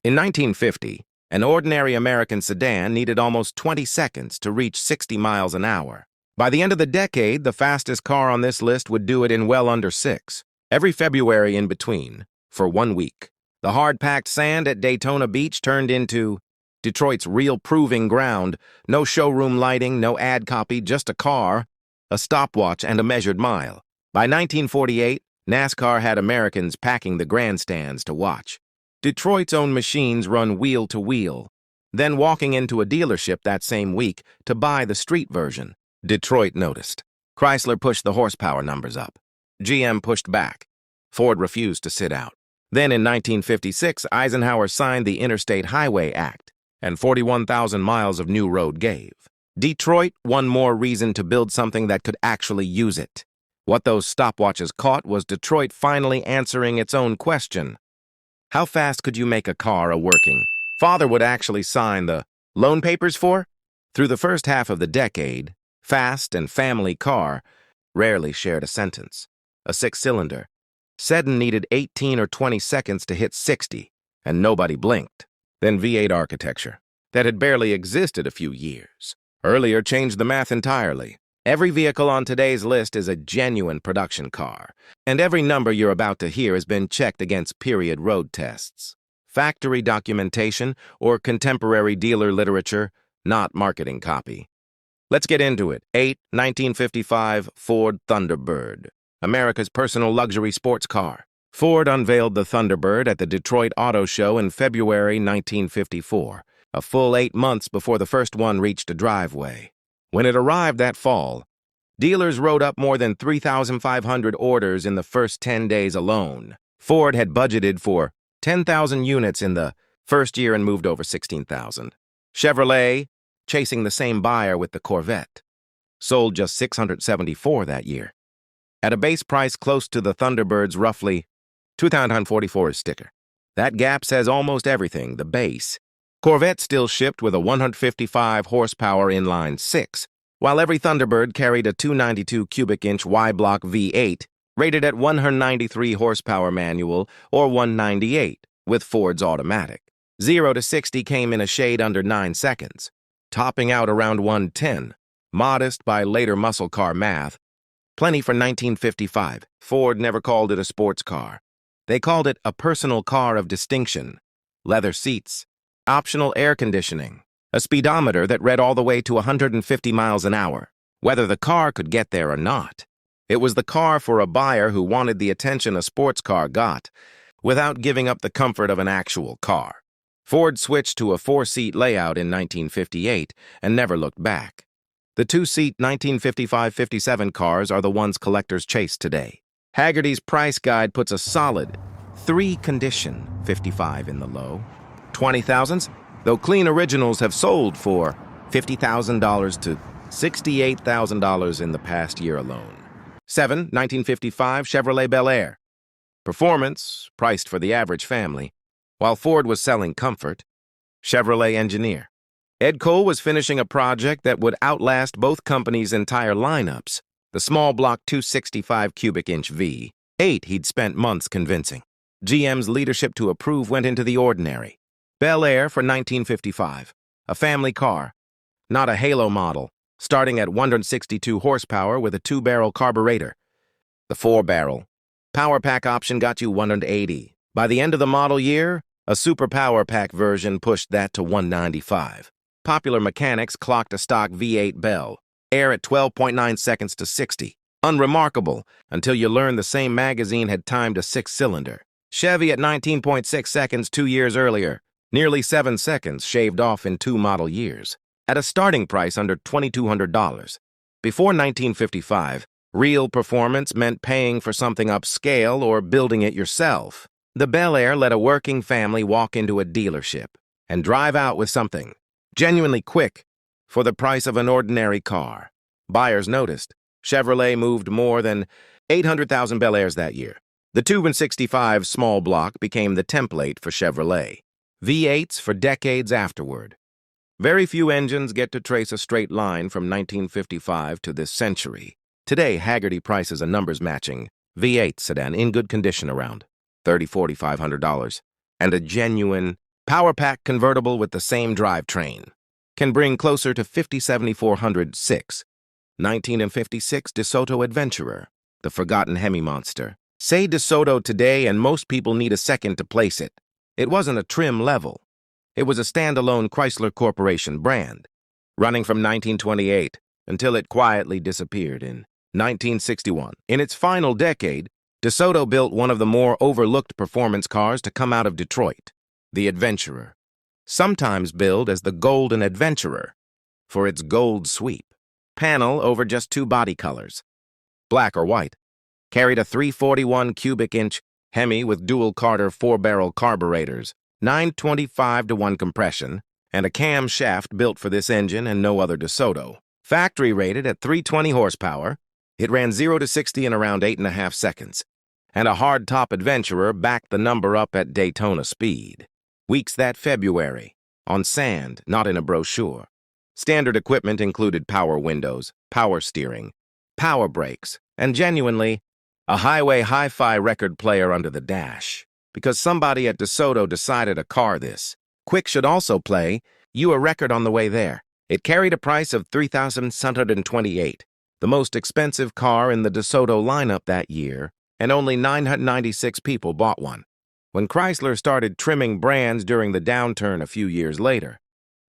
In 1950, an ordinary American sedan needed almost 20 seconds to reach 60 miles an hour. By the end of the decade, the fastest car on this list would do it in well under 6. Every February in between, for 1 week, the hard-packed sand at Daytona Beach turned into Detroit's real proving ground. No showroom lighting, no ad copy, just a car, a stopwatch, and a measured mile. By 1948, NASCAR had Americans packing the grandstands to watch. Detroit's own machines run wheel to wheel, then walking into a dealership that same week to buy the street version. Detroit noticed. Chrysler pushed the horsepower numbers up. GM pushed back. Ford refused to sit out. Then in 1956, Eisenhower signed the Interstate Highway Act, and 41,000 miles of new road gave Detroit one more reason to build something that could actually use it. What those stopwatches caught was Detroit finally answering its own question. How fast could you make a car a working father would actually sign the loan papers for? Through the first half of the decade, fast and family car rarely shared a sentence. A 6-cylinder. Sedan needed 18 or 20 seconds to hit 60, and nobody blinked. Then V8 architecture, that had barely existed a few years earlier, changed the math entirely. Every vehicle on today's list is a genuine production car, and every number you're about to hear has been checked against period road tests, factory documentation, or contemporary dealer literature, not marketing copy. Let's get into it. 1955 Ford Thunderbird, America's personal luxury sports car. Ford unveiled the Thunderbird at the Detroit Auto Show in February 1954, a full 8 months before the first one reached a driveway. When it arrived that fall, dealers wrote up more than 3,500 orders in the first 10 days alone. Ford had budgeted for 10,000 units in the first year and moved over 16,000. Chevrolet, chasing the same buyer with the Corvette, sold just 674 that year. At a base price close to the Thunderbird's roughly $2,044 sticker. That gap says almost everything. The base Corvette still shipped with a 155 horsepower inline 6, while every Thunderbird carried a 292 cubic inch Y-block V8 rated at 193 horsepower manual or 198 with Ford's automatic. 0 to 60 came in a shade under 9 seconds, topping out around 110, modest by later muscle car math. Plenty for 1955. Ford never called it a sports car. They called it a personal car of distinction. Leather seats, optional air conditioning, a speedometer that read all the way to 150 miles an hour, whether the car could get there or not. It was the car for a buyer who wanted the attention a sports car got, without giving up the comfort of an actual car. Ford switched to a 4-seat layout in 1958 and never looked back. The 2-seat 1955-57 cars are the ones collectors chase today. Hagerty's price guide puts a solid 3 condition 55 in the low 20,000s, though clean originals have sold for $50,000 to $68,000 in the past year alone. 1955 Chevrolet Bel Air. Performance, priced for the average family. While Ford was selling comfort, Chevrolet engineer. Ed Cole was finishing a project that would outlast both companies' entire lineups. The small block 265 cubic inch V8 he'd spent months convincing. GM's leadership to approve went into the ordinary. Bel Air for 1955, a family car, not a halo model, starting at 162 horsepower with a 2-barrel carburetor. The 4-barrel power pack option got you 180. By the end of the model year, a super power pack version pushed that to 195. Popular Mechanics clocked a stock V8 Bel Air at 12.9 seconds to 60. Unremarkable until you learn the same magazine had timed a 6-cylinder. Chevy at 19.6 seconds 2 years earlier. Nearly 7 seconds shaved off in 2 model years, at a starting price under $2,200. Before 1955, real performance meant paying for something upscale or building it yourself. The Bel Air let a working family walk into a dealership and drive out with something genuinely quick for the price of an ordinary car. Buyers noticed. Chevrolet moved more than 800,000 Bel Airs that year. The 265 small block became the template for Chevrolet. V8s for decades afterward. Very few engines get to trace a straight line from 1955 to this century. Today, Hagerty prices a numbers-matching V8 sedan in good condition around $30,000–$4,500, and a genuine Power pack convertible with the same drivetrain. Can bring closer to 50,7406. 1956 DeSoto Adventurer, the forgotten Hemi monster. Say DeSoto today and most people need a second to place it. It wasn't a trim level. It was a standalone Chrysler Corporation brand, running from 1928 until it quietly disappeared in 1961. In its final decade, DeSoto built one of the more overlooked performance cars to come out of Detroit, the Adventurer, sometimes billed as the Golden Adventurer for its gold sweep. Panel over just two body colors, black or white, carried a 341 cubic inch Hemi with dual Carter 4-barrel carburetors, 925-to-1 compression, and a camshaft built for this engine and no other DeSoto. Factory rated at 320 horsepower, it ran 0 to 60 in around 8.5 seconds, and a hardtop Adventurer backed the number up at Daytona speed. Weeks that February, on sand, not in a brochure. Standard equipment included power windows, power steering, power brakes, and genuinely, a highway hi-fi record player under the dash. Because somebody at DeSoto decided a car this quick should also play you a record on the way there. It carried a price of $3,728, the most expensive car in the DeSoto lineup that year, and only 996 people bought one. When Chrysler started trimming brands during the downturn a few years later,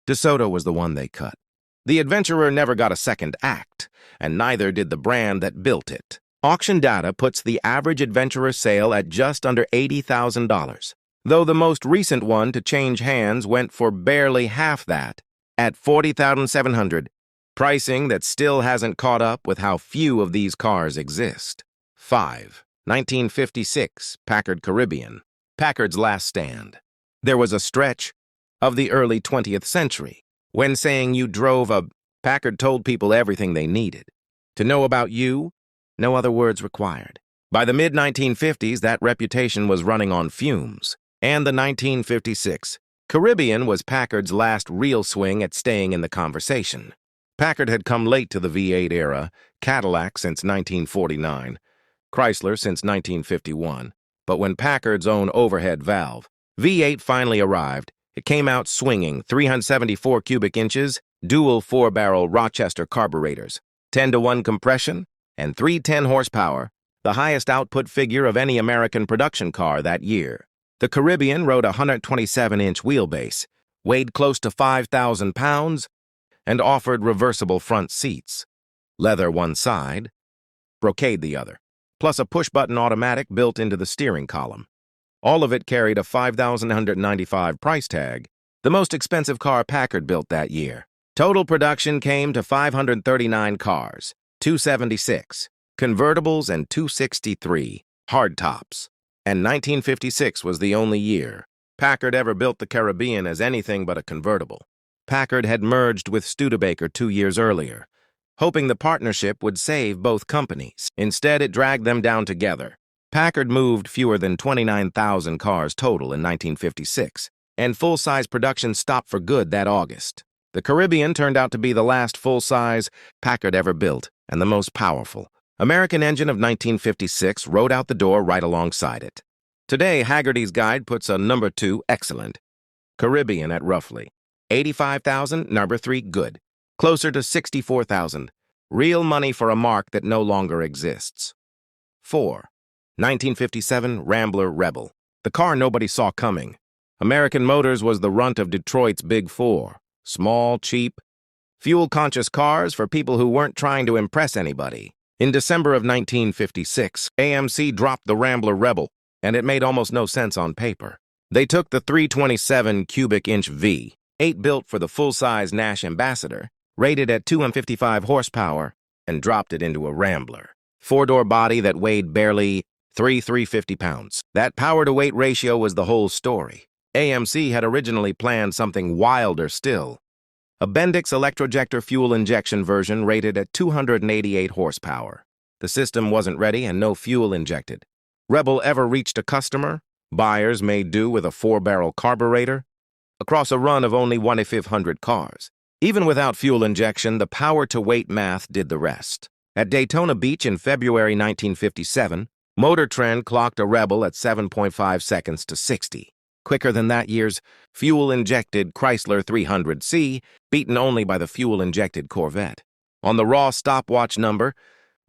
DeSoto was the one they cut. The Adventurer never got a second act, and neither did the brand that built it. Auction data puts the average Adventurer sale at just under $80,000, though the most recent one to change hands went for barely half that, at $40,700, pricing that still hasn't caught up with how few of these cars exist. 5. 1956 Packard Caribbean, Packard's last stand. There was a stretch of the early 20th century when saying you drove a Packard told people everything they needed. To know about you, no other words required. By the mid-1950s, that reputation was running on fumes, and the 1956 Caribbean was Packard's last real swing at staying in the conversation. Packard had come late to the V8 era, Cadillac since 1949, Chrysler since 1951, but when Packard's own overhead valve, V8 finally arrived, it came out swinging 374 cubic inches, dual 4-barrel Rochester carburetors, 10-to-1 compression, and 310 horsepower, the highest output figure of any American production car that year. The Caribbean rode a 127-inch wheelbase, weighed close to 5,000 pounds, and offered reversible front seats. Leather one side, brocade the other, plus a push-button automatic built into the steering column. All of it carried a $5,195 price tag, the most expensive car Packard built that year. Total production came to 539 cars, 276 convertibles and 263 hardtops, and 1956 was the only year Packard ever built the Caribbean as anything but a convertible. Packard had merged with Studebaker 2 years earlier, hoping the partnership would save both companies. Instead, it dragged them down together. Packard moved fewer than 29,000 cars total in 1956, and full-size production stopped for good that August. The Caribbean turned out to be the last full-size Packard ever built, and the most powerful. American engine of 1956 rode out the door right alongside it. Today, Haggerty's Guide puts a number 2 excellent, Caribbean at roughly 85,000, number 3 good, closer to 64,000, real money for a mark that no longer exists. 4. 1957 Rambler Rebel, the car nobody saw coming. American Motors was the runt of Detroit's Big Four, small, cheap, fuel-conscious cars for people who weren't trying to impress anybody. In December of 1956, AMC dropped the Rambler Rebel, and it made almost no sense on paper. They took the 327 cubic inch V8 built for the full-size Nash Ambassador, rated at 255 horsepower, and dropped it into a Rambler. Four-door body that weighed barely 350 pounds. That power-to-weight ratio was the whole story. AMC had originally planned something wilder still. A Bendix electrojector fuel injection version rated at 288 horsepower. The system wasn't ready and no fuel injected. Rebel ever reached a customer? Buyers made do with a 4-barrel carburetor across a run of only 1/500 cars. Even without fuel injection, the power-to-weight math did the rest. At Daytona Beach in February 1957, Motor Trend clocked a Rebel at 7.5 seconds to 60. quicker than that year's fuel-injected Chrysler 300C, beaten only by the fuel-injected Corvette. On the raw stopwatch number,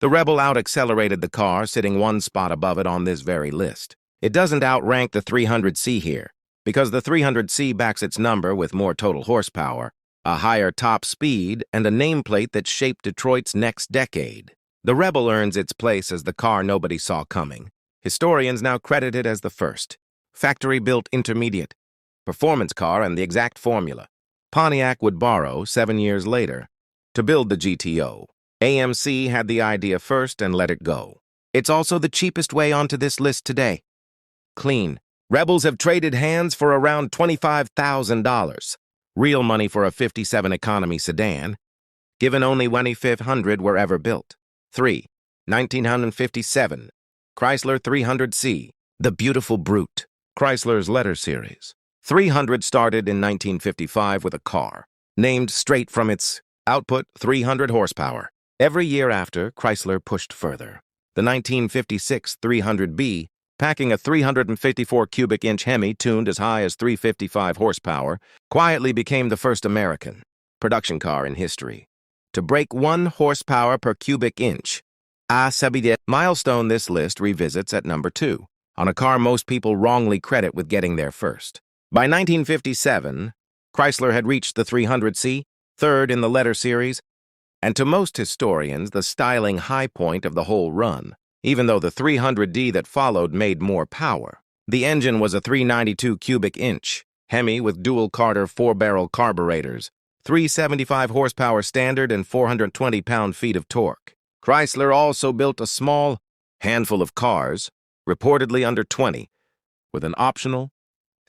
the Rebel out-accelerated the car, sitting one spot above it on this very list. It doesn't outrank the 300C here, because the 300C backs its number with more total horsepower, a higher top speed, and a nameplate that shaped Detroit's next decade. The Rebel earns its place as the car nobody saw coming. Historians now credit it as the first factory-built intermediate performance car and the exact formula Pontiac would borrow 7 years later to build the GTO. AMC had the idea first and let it go. It's also the cheapest way onto this list today. Clean. Rebels have traded hands for around $25,000. Real money for a 57 economy sedan, given only 2,500 were ever built. 3. 1957. Chrysler 300C, the beautiful brute. Chrysler's letter series. 300 started in 1955 with a car, named straight from its output 300 horsepower. Every year after, Chrysler pushed further. The 1956 300B, packing a 354 cubic inch Hemi tuned as high as 355 horsepower, quietly became the first American production car in history to break 1 horsepower per cubic inch. Milestone this list revisits at number 2, on a car most people wrongly credit with getting there first. By 1957, Chrysler had reached the 300C, third in the letter series, and to most historians, the styling high point of the whole run, even though the 300D that followed made more power. The engine was a 392 cubic inch Hemi with dual Carter 4-barrel carburetors, 375 horsepower standard and 420 pound-feet of torque. Chrysler also built a small handful of cars, reportedly under 20, with an optional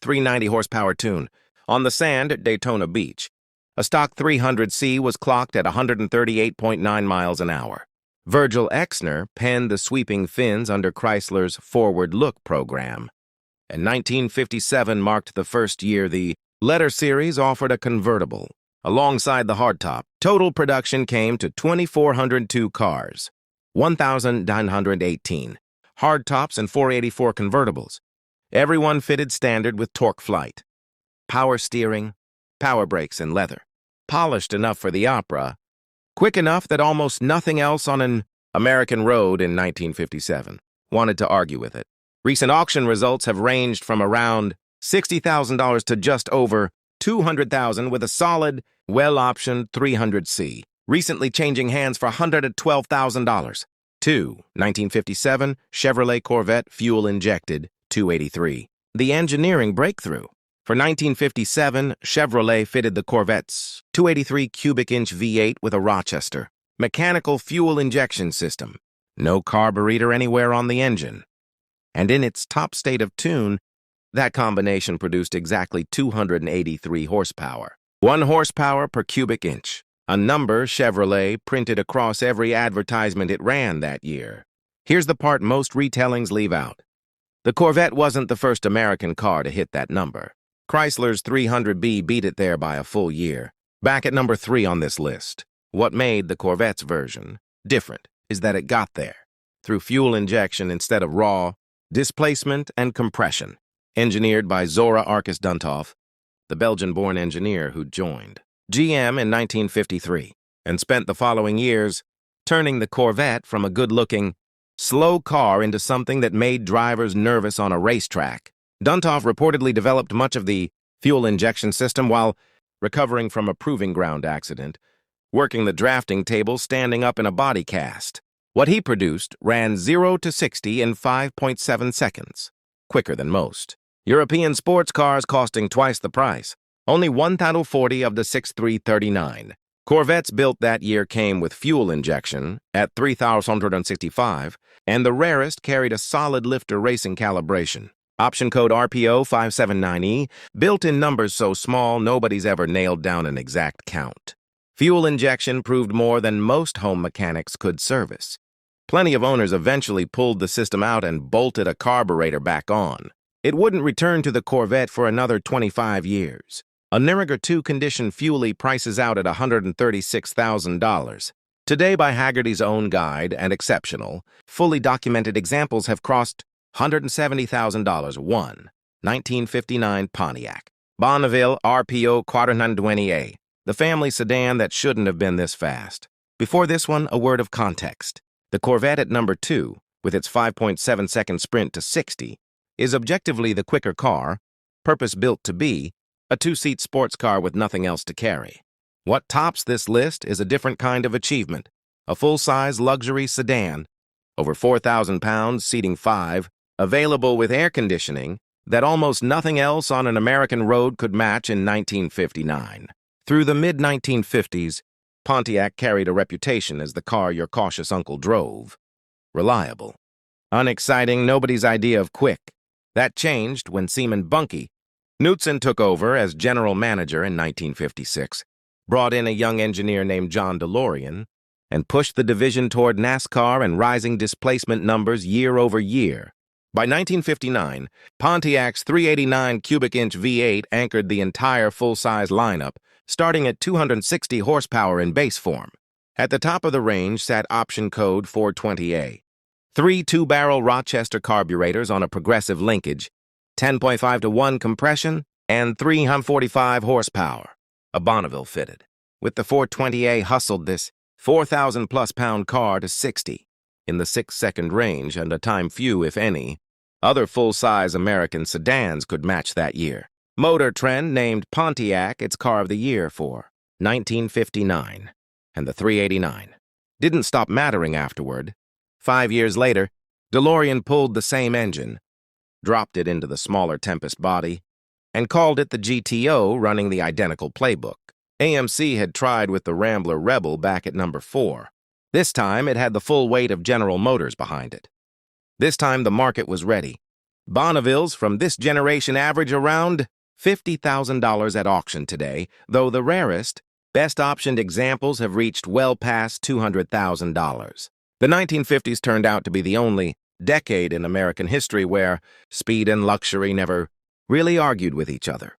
390 horsepower tune. On the sand at Daytona Beach, a stock 300C was clocked at 138.9 miles an hour. Virgil Exner penned the sweeping fins under Chrysler's Forward Look program, and 1957 marked the first year the letter series offered a convertible. Alongside the hardtop, total production came to 2,402 cars, 1,918 hardtops and 484 convertibles. Everyone fitted standard with torque flight, power steering, power brakes, and leather. Polished enough for the opera, quick enough that almost nothing else on an American road in 1957 wanted to argue with it. Recent auction results have ranged from around $60,000 to just over $200,000 with a solid, well-optioned 300C, recently changing hands for $112,000. 2. 1957 Chevrolet Corvette Fuel-Injected, 283. The engineering breakthrough. For 1957, Chevrolet fitted the Corvette's 283 cubic inch V8 with a Rochester mechanical fuel injection system. No carburetor anywhere on the engine. And in its top state of tune, that combination produced exactly 283 horsepower. 1 horsepower per cubic inch, a number Chevrolet printed across every advertisement it ran that year. Here's the part most retellings leave out. The Corvette wasn't the first American car to hit that number. Chrysler's 300B beat it there by a full year. Back at number 3 on this list, what made the Corvette's version different is that it got there through fuel injection instead of raw, displacement, and compression. Engineered by Zora Arkus Duntov, the Belgian-born engineer who joined GM in 1953 and spent the following years turning the Corvette from a good-looking, slow car into something that made drivers nervous on a racetrack. Duntov reportedly developed much of the fuel injection system while recovering from a proving ground accident, working the drafting table standing up in a body cast. What he produced ran 0 to 60 in 5.7 seconds, quicker than most. European sports cars costing twice the price, only 1,040 of the 6,339. Corvettes built that year came with fuel injection at 3,165, and the rarest carried a solid lifter racing calibration. Option code RPO 579E, built in numbers so small nobody's ever nailed down an exact count. Fuel injection proved more than most home mechanics could service. Plenty of owners eventually pulled the system out and bolted a carburetor back on. It wouldn't return to the Corvette for another 25 years. A Nuriger 2 condition Fuelie prices out at $136,000. Today, by Hagerty's own guide and exceptional, fully documented examples have crossed $170,000. 1. 1959 Pontiac Bonneville RPO 420A, the family sedan that shouldn't have been this fast. Before this one, a word of context. The Corvette at number 2, with its 5.7-second sprint to 60, is objectively the quicker car, purpose-built to be, a two-seat sports car with nothing else to carry. What tops this list is a different kind of achievement, a full-size luxury sedan, over 4,000 pounds, seating 5, available with air conditioning, that almost nothing else on an American road could match in 1959. Through the mid-1950s, Pontiac carried a reputation as the car your cautious uncle drove. Reliable. Unexciting, nobody's idea of quick. That changed when Seaman Bunkie Knutson took over as general manager in 1956, brought in a young engineer named John DeLorean, and pushed the division toward NASCAR and rising displacement numbers year over year. By 1959, Pontiac's 389 cubic inch V8 anchored the entire full-size lineup, starting at 260 horsepower in base form. At the top of the range sat option code 420A. 3 two-barrel Rochester carburetors on a progressive linkage, 10.5-to-1 compression, and 345 horsepower. A Bonneville fitted. With the 420A hustled this 4,000-plus pound car to 60. In the 6-second range and a time few, if any, other full-size American sedans could match that year. Motor Trend named Pontiac its Car of the Year for 1959, and the 389 didn't stop mattering afterward. 5 years later, DeLorean pulled the same engine, dropped it into the smaller Tempest body, and called it the GTO, running the identical playbook. AMC had tried with the Rambler Rebel back at number 4. This time, it had the full weight of General Motors behind it. This time, the market was ready. Bonnevilles from this generation average around $50,000 at auction today, though the rarest, best-optioned examples have reached well past $200,000. The 1950s turned out to be the only decade in American history where speed and luxury never really argued with each other.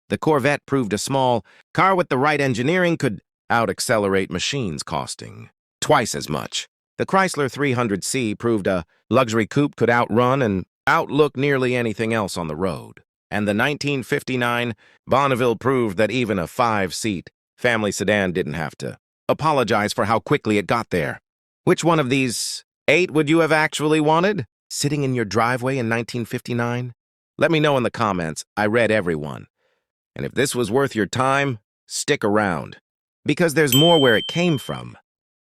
The Corvette proved a small car with the right engineering could out-accelerate machines costing twice as much. The Chrysler 300C proved a luxury coupe could outrun and outlook nearly anything else on the road. And the 1959 Bonneville proved that even a 5-seat family sedan didn't have to apologize for how quickly it got there. Which one of these 8 would you have actually wanted? Sitting in your driveway in 1959? Let me know in the comments. I read every one. And if this was worth your time, stick around, because there's more where it came from.